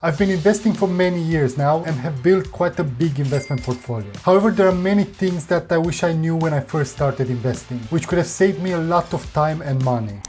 I've been investing for many years now and have built quite a big investment portfolio. However, there are many things that I wish I knew when I first started investing, which could have saved me a lot of time and money.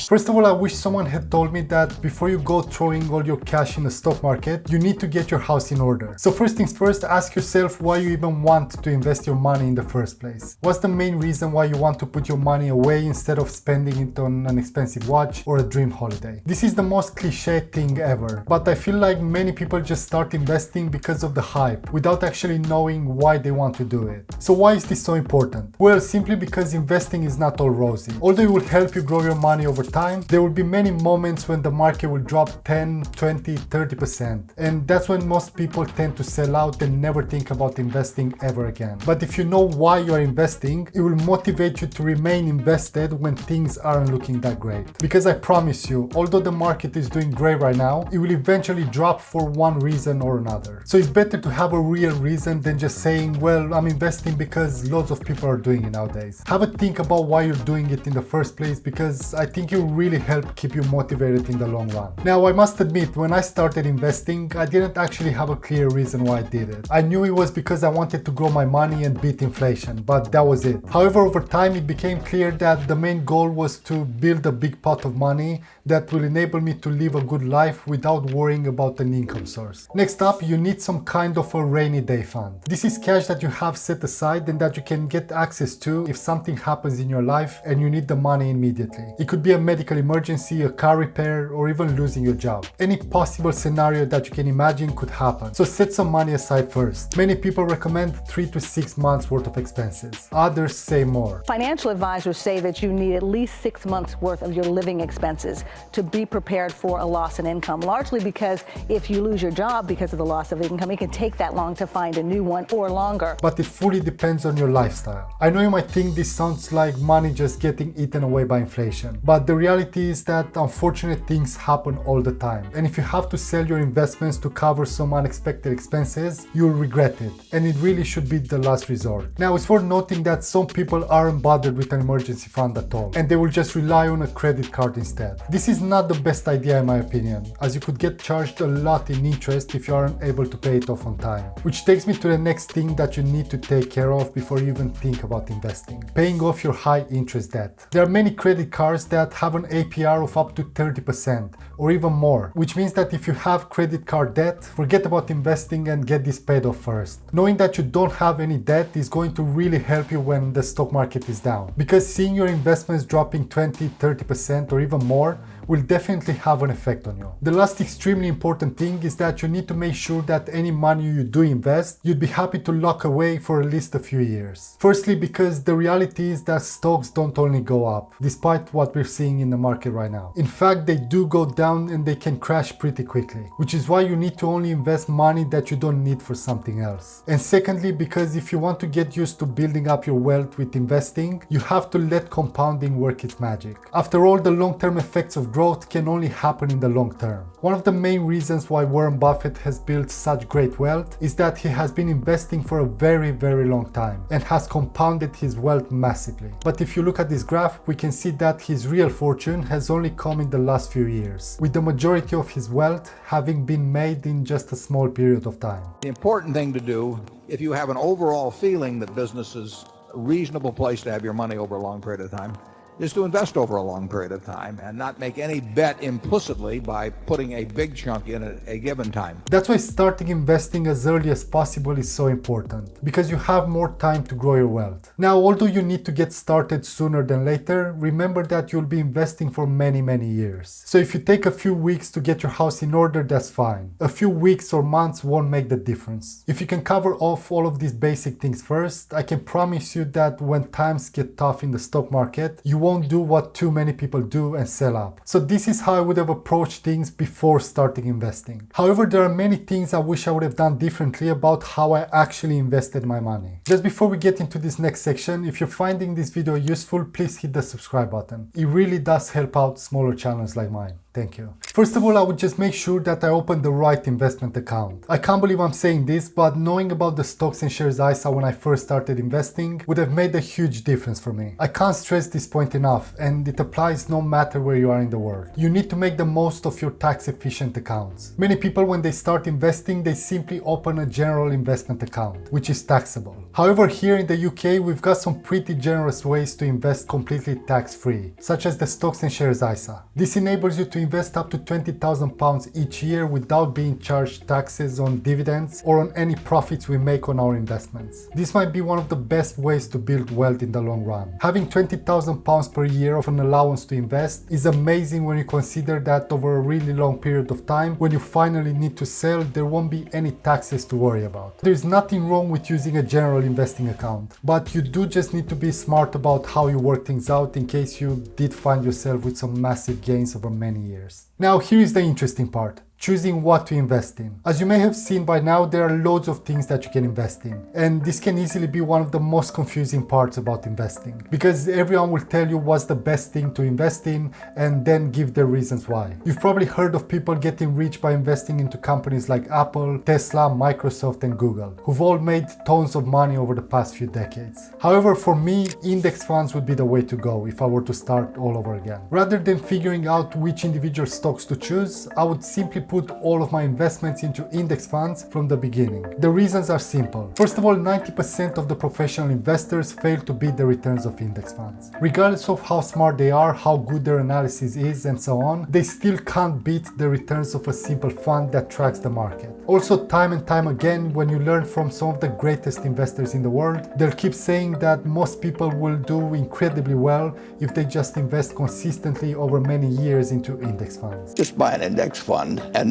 First of all, I wish someone had told me that before you go throwing all your cash in the stock market, you need to get your house in order. So first things first, ask yourself why you even want to invest your money in the first place. What's the main reason why you want to put your money away instead of spending it on an expensive watch or a dream holiday? This is the most cliche thing ever, but I feel like many people just start investing because of the hype, without actually knowing why they want to do it. So why is this so important? Well, simply because investing is not all rosy. Although it will help you grow your money over time, there will be many moments when the market will drop 10, 20, 30%. And that's when most people tend to sell out and never think about investing ever again. But if you know why you're investing, it will motivate you to remain invested when things aren't looking that great. Because I promise you, although the market is doing great right now, it will eventually drop for one reason or another. So it's better to have a real reason than just saying, well, I'm investing because loads of people are doing it nowadays. Have a think about why you're doing it in the first place, because I think you'll really help keep you motivated in the long run. Now, I must admit, when I started investing, I didn't actually have a clear reason why I did it. I knew it was because I wanted to grow my money and beat inflation, but that was it. However, over time, it became clear that the main goal was to build a big pot of money that will enable me to live a good life without worrying about an income source. Next up, you need some kind of a rainy day fund. This is cash that you have set aside and that you can get access to if something happens in your life and you need the money immediately. It could be a medical emergency, a car repair, or even losing your job. Any possible scenario that you can imagine could happen. So set some money aside first. Many people recommend 3 to 6 months worth of expenses. Others say more. Financial advisors say that you need at least 6 months worth of your living expenses to be prepared for a loss in income, largely because if you lose your job because of the loss of income, it can take that long to find a new one or longer. But it fully depends on your lifestyle. I know you might think this sounds like money just getting eaten away by inflation, but the reality is that unfortunate things happen all the time. And if you have to sell your investments to cover some unexpected expenses, you'll regret it. And it really should be the last resort. Now, it's worth noting that some people aren't bothered with an emergency fund at all, and they will just rely on a credit card instead. This is not the best idea in my opinion, as you could get charged a lot in interest if you aren't able to pay it off on time. Which takes me to the next thing that you need to take care of before you even think about investing: paying off your high interest debt. There are many credit cards that have an APR of up to 30% or even more, which means that if you have credit card debt, forget about investing and get this paid off first. Knowing that you don't have any debt is going to really help you when the stock market is down, because seeing your investments dropping 20, 30% or even more will definitely have an effect on you. The last extremely important thing is that you need to make sure that any money you do invest, you'd be happy to lock away for at least a few years. Firstly, because the reality is that stocks don't only go up, despite what we're seeing in the market right now. In fact, they do go down and they can crash pretty quickly, which is why you need to only invest money that you don't need for something else. And secondly, because if you want to get used to building up your wealth with investing, you have to let compounding work its magic. After all, the long-term effects of growth can only happen in the long term. One of the main reasons why Warren Buffett has built such great wealth is that he has been investing for a very, very long time and has compounded his wealth massively. But if you look at this graph, we can see that his real fortune has only come in the last few years, with the majority of his wealth having been made in just a small period of time. The important thing to do, if you have an overall feeling that business is a reasonable place to have your money over a long period of time, is to invest over a long period of time and not make any bet implicitly by putting a big chunk in at a given time. That's why starting investing as early as possible is so important, because you have more time to grow your wealth. Now, although you need to get started sooner than later, remember that you'll be investing for many, many years. So if you take a few weeks to get your house in order, that's fine. A few weeks or months won't make the difference. If you can cover off all of these basic things first, I can promise you that when times get tough in the stock market, you won't do what too many people do and sell up. So this is how I would have approached things before starting investing. However, there are many things I wish I would have done differently about how I actually invested my money. Just before we get into this next section, if you're finding this video useful, please hit the subscribe button. It really does help out smaller channels like mine. Thank you. First of all, I would just make sure that I open the right investment account. I can't believe I'm saying this, but knowing about the Stocks and Shares ISA when I first started investing would have made a huge difference for me. I can't stress this point enough, and it applies no matter where you are in the world. You need to make the most of your tax efficient accounts. Many people, when they start investing, they simply open a general investment account, which is taxable. However, here in the UK, we've got some pretty generous ways to invest completely tax-free, such as the Stocks and Shares ISA. This enables you to invest up to £20,000 each year without being charged taxes on dividends or on any profits we make on our investments. This might be one of the best ways to build wealth in the long run. Having £20,000 per year of an allowance to invest is amazing when you consider that over a really long period of time, when you finally need to sell, there won't be any taxes to worry about. There's nothing wrong with using a general investing account, but you do just need to be smart about how you work things out in case you did find yourself with some massive gains over many years. Now, here is the interesting part. Choosing what to invest in. As you may have seen by now, there are loads of things that you can invest in, and this can easily be one of the most confusing parts about investing, because everyone will tell you what's the best thing to invest in and then give their reasons why. You've probably heard of people getting rich by investing into companies like Apple, Tesla, Microsoft and Google, who've all made tons of money over the past few decades. However, for me, index funds would be the way to go if I were to start all over again. Rather than figuring out which individual stocks to choose, I would simply put all of my investments into index funds from the beginning. The reasons are simple. First of all, 90% of the professional investors fail to beat the returns of index funds. Regardless of how smart they are, how good their analysis is, and so on, they still can't beat the returns of a simple fund that tracks the market. Also, time and time again, when you learn from some of the greatest investors in the world, they'll keep saying that most people will do incredibly well if they just invest consistently over many years into index funds. Just buy an index fund and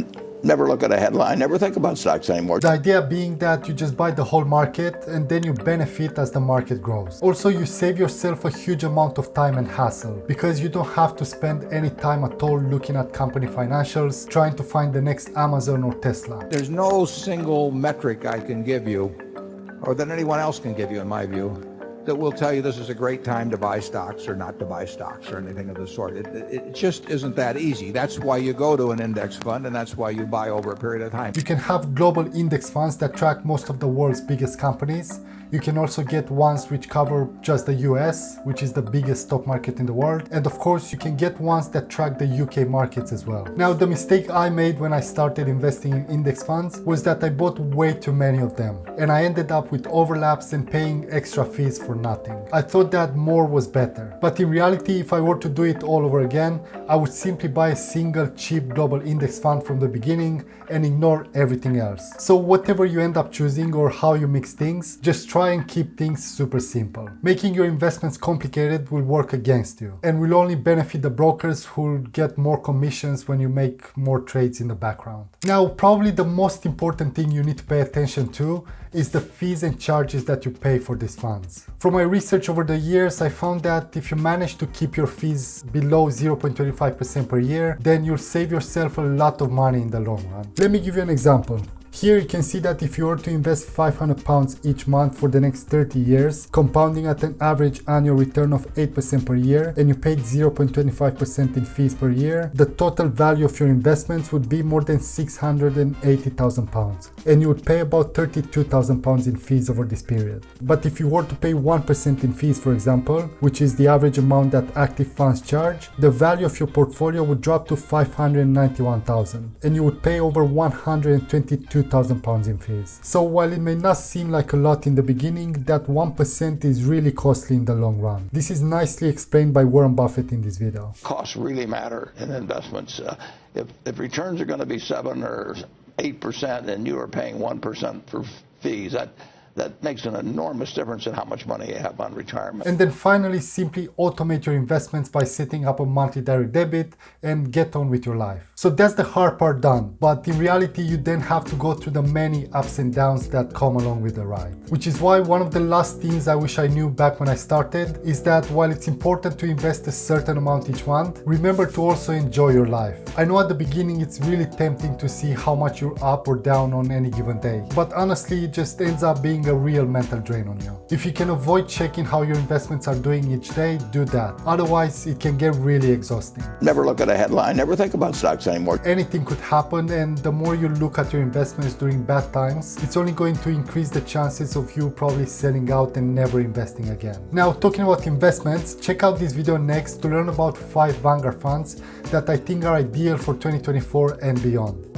never look at a headline, never think about stocks anymore. The idea being that you just buy the whole market and then you benefit as the market grows. Also, you save yourself a huge amount of time and hassle because you don't have to spend any time at all looking at company financials, trying to find the next Amazon or Tesla. There's no single metric I can give you, or that anyone else can give you in my view, that will tell you this is a great time to buy stocks or not to buy stocks or anything of the sort. It just isn't that easy. That's why you go to an index fund, and that's why you buy over a period of time. You can have global index funds that track most of the world's biggest companies. You can also get ones which cover just the US, which is the biggest stock market in the world. And of course, you can get ones that track the UK markets as well. Now, the mistake I made when I started investing in index funds was that I bought way too many of them. And I ended up with overlaps and paying extra fees for nothing. I thought that more was better. But in reality, if I were to do it all over again, I would simply buy a single cheap global index fund from the beginning and ignore everything else. So whatever you end up choosing or how you mix things, just try and keep things super simple. Making your investments complicated will work against you and will only benefit the brokers who'll get more commissions when you make more trades in the background. Now, probably the most important thing you need to pay attention to is the fees and charges that you pay for these funds. From my research over the years, I found that if you manage to keep your fees below 0.25% per year, then you'll save yourself a lot of money in the long run. Let me give you an example. Here you can see that if you were to invest £500 each month for the next 30 years, compounding at an average annual return of 8% per year, and you paid 0.25% in fees per year, the total value of your investments would be more than £680,000, and you would pay about £32,000 in fees over this period. But if you were to pay 1% in fees, for example, which is the average amount that active funds charge, the value of your portfolio would drop to £591,000, and you would pay over £122,000 in fees. So while it may not seem like a lot in the beginning, that 1% is really costly in the long run. This is nicely explained by Warren Buffett in this video. Costs really matter in investments. If returns are going to be 7 or 8% and you are paying 1% for fees, that makes an enormous difference in how much money you have on retirement. And then finally, simply automate your investments by setting up a monthly direct debit and get on with your life. So that's the hard part done. But in reality, you then have to go through the many ups and downs that come along with the ride. Which is why one of the last things I wish I knew back when I started is that while it's important to invest a certain amount each month, remember to also enjoy your life. I know at the beginning it's really tempting to see how much you're up or down on any given day. But honestly, it just ends up being putting a real mental drain on you. If you can avoid checking how your investments are doing each day, do that. Otherwise, it can get really exhausting. Never look at a headline, never think about stocks anymore. Anything could happen, and the more you look at your investments during bad times, it's only going to increase the chances of you probably selling out and never investing again. Now, talking about investments, check out this video next to learn about 5 Vanguard funds that I think are ideal for 2024 and beyond.